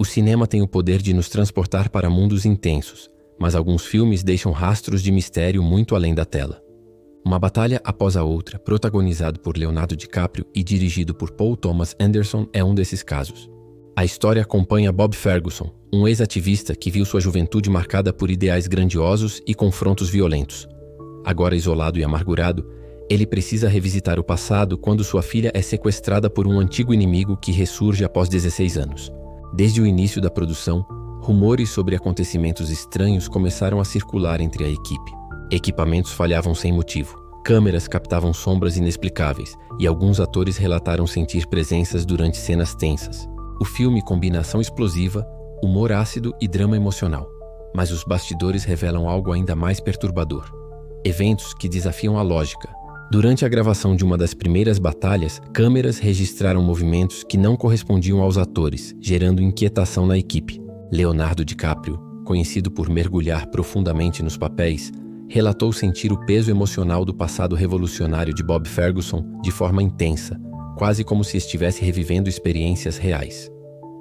O cinema tem o poder de nos transportar para mundos intensos, mas alguns filmes deixam rastros de mistério muito além da tela. Uma batalha após a outra, protagonizado por Leonardo DiCaprio e dirigido por Paul Thomas Anderson, é um desses casos. A história acompanha Bob Ferguson, um ex-ativista que viu sua juventude marcada por ideais grandiosos e confrontos violentos. Agora isolado e amargurado, ele precisa revisitar o passado quando sua filha é sequestrada por um antigo inimigo que ressurge após 16 anos. Desde o início da produção, rumores sobre acontecimentos estranhos começaram a circular entre a equipe. Equipamentos falhavam sem motivo, câmeras captavam sombras inexplicáveis e alguns atores relataram sentir presenças durante cenas tensas. O filme combina ação explosiva, humor ácido e drama emocional, mas os bastidores revelam algo ainda mais perturbador. Eventos que desafiam a lógica. Durante a gravação de uma das primeiras batalhas, câmeras registraram movimentos que não correspondiam aos atores, gerando inquietação na equipe. Leonardo DiCaprio, conhecido por mergulhar profundamente nos papéis, relatou sentir o peso emocional do passado revolucionário de Bob Ferguson de forma intensa, quase como se estivesse revivendo experiências reais.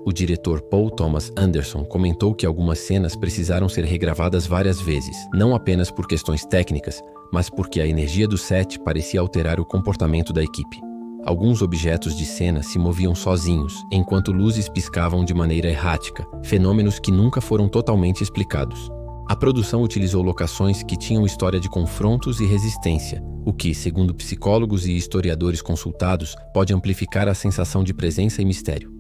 O diretor Paul Thomas Anderson comentou que algumas cenas precisaram ser regravadas várias vezes, não apenas por questões técnicas, mas porque a energia do set parecia alterar o comportamento da equipe. Alguns objetos de cena se moviam sozinhos, enquanto luzes piscavam de maneira errática, fenômenos que nunca foram totalmente explicados. A produção utilizou locações que tinham história de confrontos e resistência, o que, segundo psicólogos e historiadores consultados, pode amplificar a sensação de presença e mistério.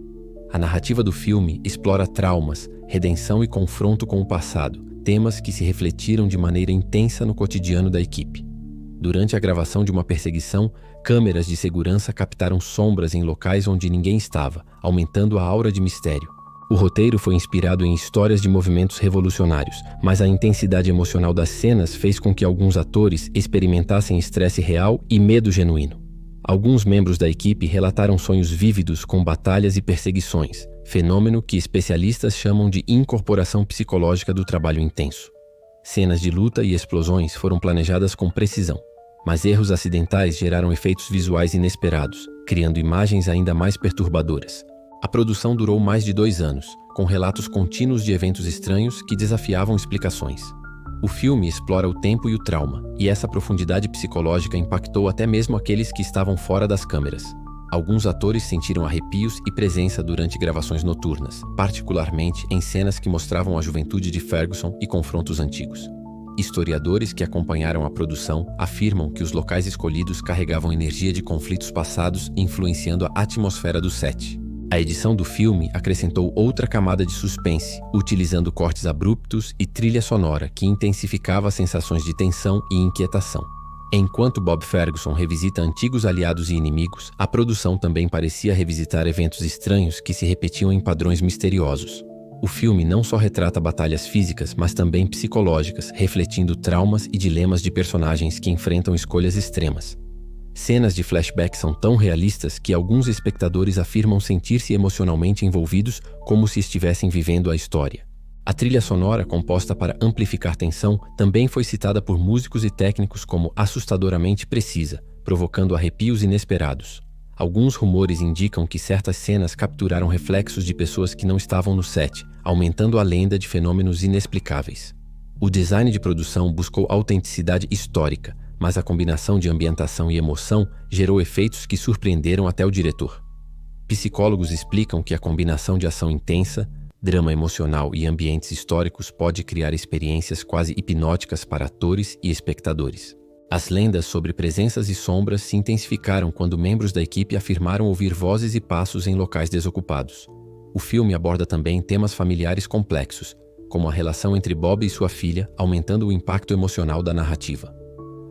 A narrativa do filme explora traumas, redenção e confronto com o passado, temas que se refletiram de maneira intensa no cotidiano da equipe. Durante a gravação de uma perseguição, câmeras de segurança captaram sombras em locais onde ninguém estava, aumentando a aura de mistério. O roteiro foi inspirado em histórias de movimentos revolucionários, mas a intensidade emocional das cenas fez com que alguns atores experimentassem estresse real e medo genuíno. Alguns membros da equipe relataram sonhos vívidos com batalhas e perseguições, fenômeno que especialistas chamam de incorporação psicológica do trabalho intenso. Cenas de luta e explosões foram planejadas com precisão, mas erros acidentais geraram efeitos visuais inesperados, criando imagens ainda mais perturbadoras. A produção durou mais de 2 anos, com relatos contínuos de eventos estranhos que desafiavam explicações. O filme explora o tempo e o trauma, e essa profundidade psicológica impactou até mesmo aqueles que estavam fora das câmeras. Alguns atores sentiram arrepios e presença durante gravações noturnas, particularmente em cenas que mostravam a juventude de Ferguson e confrontos antigos. Historiadores que acompanharam a produção afirmam que os locais escolhidos carregavam energia de conflitos passados, influenciando a atmosfera do set. A edição do filme acrescentou outra camada de suspense, utilizando cortes abruptos e trilha sonora que intensificava as sensações de tensão e inquietação. Enquanto Bob Ferguson revisita antigos aliados e inimigos, a produção também parecia revisitar eventos estranhos que se repetiam em padrões misteriosos. O filme não só retrata batalhas físicas, mas também psicológicas, refletindo traumas e dilemas de personagens que enfrentam escolhas extremas. Cenas de flashback são tão realistas que alguns espectadores afirmam sentir-se emocionalmente envolvidos como se estivessem vivendo a história. A trilha sonora, composta para amplificar tensão, também foi citada por músicos e técnicos como assustadoramente precisa, provocando arrepios inesperados. Alguns rumores indicam que certas cenas capturaram reflexos de pessoas que não estavam no set, aumentando a lenda de fenômenos inexplicáveis. O design de produção buscou autenticidade histórica, mas a combinação de ambientação e emoção gerou efeitos que surpreenderam até o diretor. Psicólogos explicam que a combinação de ação intensa, drama emocional e ambientes históricos pode criar experiências quase hipnóticas para atores e espectadores. As lendas sobre presenças e sombras se intensificaram quando membros da equipe afirmaram ouvir vozes e passos em locais desocupados. O filme aborda também temas familiares complexos, como a relação entre Bob e sua filha, aumentando o impacto emocional da narrativa.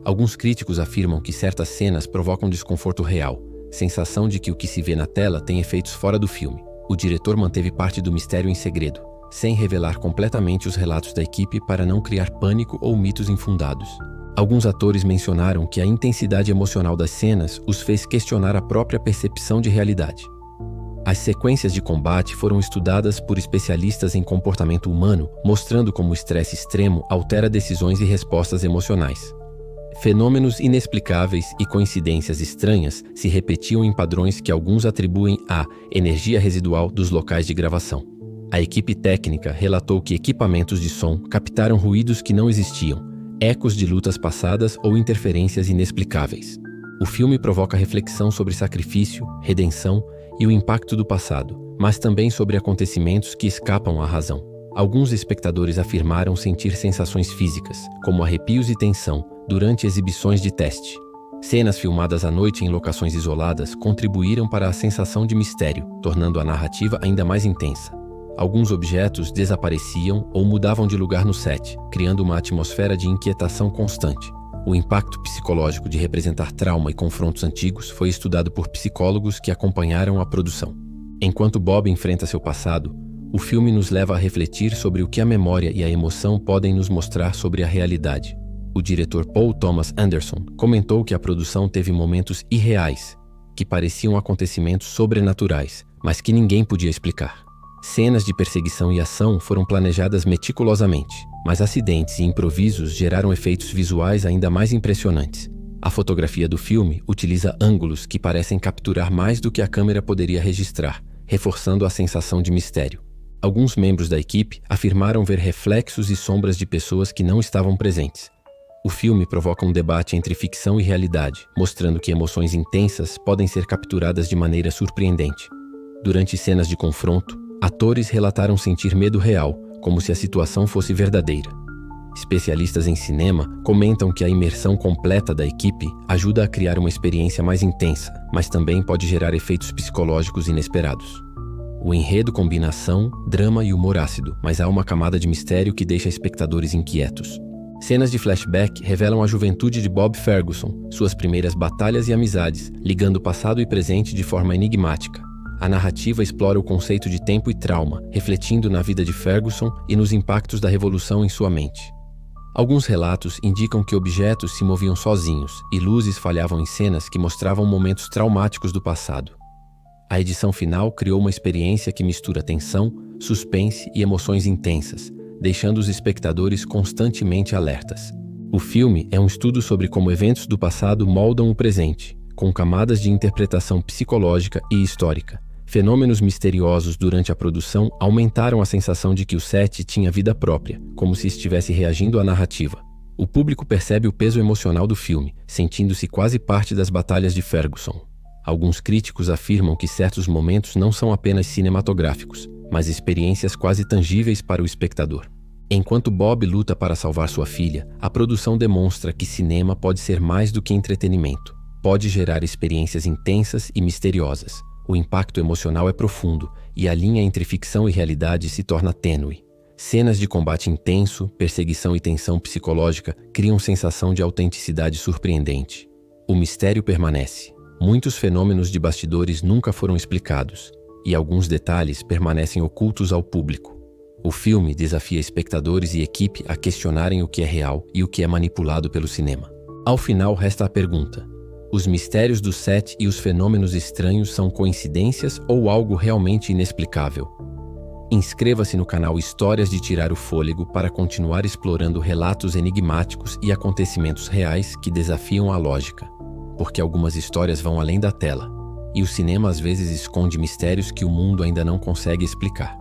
Alguns críticos afirmam que certas cenas provocam desconforto real, sensação de que o que se vê na tela tem efeitos fora do filme. O diretor manteve parte do mistério em segredo, sem revelar completamente os relatos da equipe para não criar pânico ou mitos infundados. Alguns atores mencionaram que a intensidade emocional das cenas os fez questionar a própria percepção de realidade. As sequências de combate foram estudadas por especialistas em comportamento humano, mostrando como o estresse extremo altera decisões e respostas emocionais. Fenômenos inexplicáveis e coincidências estranhas se repetiam em padrões que alguns atribuem à energia residual dos locais de gravação. A equipe técnica relatou que equipamentos de som captaram ruídos que não existiam, ecos de lutas passadas ou interferências inexplicáveis. O filme provoca reflexão sobre sacrifício, redenção e o impacto do passado, mas também sobre acontecimentos que escapam à razão. Alguns espectadores afirmaram sentir sensações físicas, como arrepios e tensão, durante exibições de teste. Cenas filmadas à noite em locações isoladas contribuíram para a sensação de mistério, tornando a narrativa ainda mais intensa. Alguns objetos desapareciam ou mudavam de lugar no set, criando uma atmosfera de inquietação constante. O impacto psicológico de representar trauma e confrontos antigos foi estudado por psicólogos que acompanharam a produção. Enquanto Bob enfrenta seu passado, o filme nos leva a refletir sobre o que a memória e a emoção podem nos mostrar sobre a realidade. O diretor Paul Thomas Anderson comentou que a produção teve momentos irreais, que pareciam acontecimentos sobrenaturais, mas que ninguém podia explicar. Cenas de perseguição e ação foram planejadas meticulosamente, mas acidentes e improvisos geraram efeitos visuais ainda mais impressionantes. A fotografia do filme utiliza ângulos que parecem capturar mais do que a câmera poderia registrar, reforçando a sensação de mistério. Alguns membros da equipe afirmaram ver reflexos e sombras de pessoas que não estavam presentes. O filme provoca um debate entre ficção e realidade, mostrando que emoções intensas podem ser capturadas de maneira surpreendente. Durante cenas de confronto, atores relataram sentir medo real, como se a situação fosse verdadeira. Especialistas em cinema comentam que a imersão completa da equipe ajuda a criar uma experiência mais intensa, mas também pode gerar efeitos psicológicos inesperados. O enredo combina ação, drama e humor ácido, mas há uma camada de mistério que deixa espectadores inquietos. Cenas de flashback revelam a juventude de Bob Ferguson, suas primeiras batalhas e amizades, ligando passado e presente de forma enigmática. A narrativa explora o conceito de tempo e trauma, refletindo na vida de Ferguson e nos impactos da revolução em sua mente. Alguns relatos indicam que objetos se moviam sozinhos e luzes falhavam em cenas que mostravam momentos traumáticos do passado. A edição final criou uma experiência que mistura tensão, suspense e emoções intensas, deixando os espectadores constantemente alertas. O filme é um estudo sobre como eventos do passado moldam o presente, com camadas de interpretação psicológica e histórica. Fenômenos misteriosos durante a produção aumentaram a sensação de que o set tinha vida própria, como se estivesse reagindo à narrativa. O público percebe o peso emocional do filme, sentindo-se quase parte das batalhas de Ferguson. Alguns críticos afirmam que certos momentos não são apenas cinematográficos, mas experiências quase tangíveis para o espectador. Enquanto Bob luta para salvar sua filha, a produção demonstra que cinema pode ser mais do que entretenimento. Pode gerar experiências intensas e misteriosas. O impacto emocional é profundo e a linha entre ficção e realidade se torna tênue. Cenas de combate intenso, perseguição e tensão psicológica criam sensação de autenticidade surpreendente. O mistério permanece. Muitos fenômenos de bastidores nunca foram explicados, e alguns detalhes permanecem ocultos ao público. O filme desafia espectadores e equipe a questionarem o que é real e o que é manipulado pelo cinema. Ao final resta a pergunta: os mistérios do set e os fenômenos estranhos são coincidências ou algo realmente inexplicável? Inscreva-se no canal Histórias de Tirar o Fôlego para continuar explorando relatos enigmáticos e acontecimentos reais que desafiam a lógica, porque algumas histórias vão além da tela, e o cinema às vezes esconde mistérios que o mundo ainda não consegue explicar.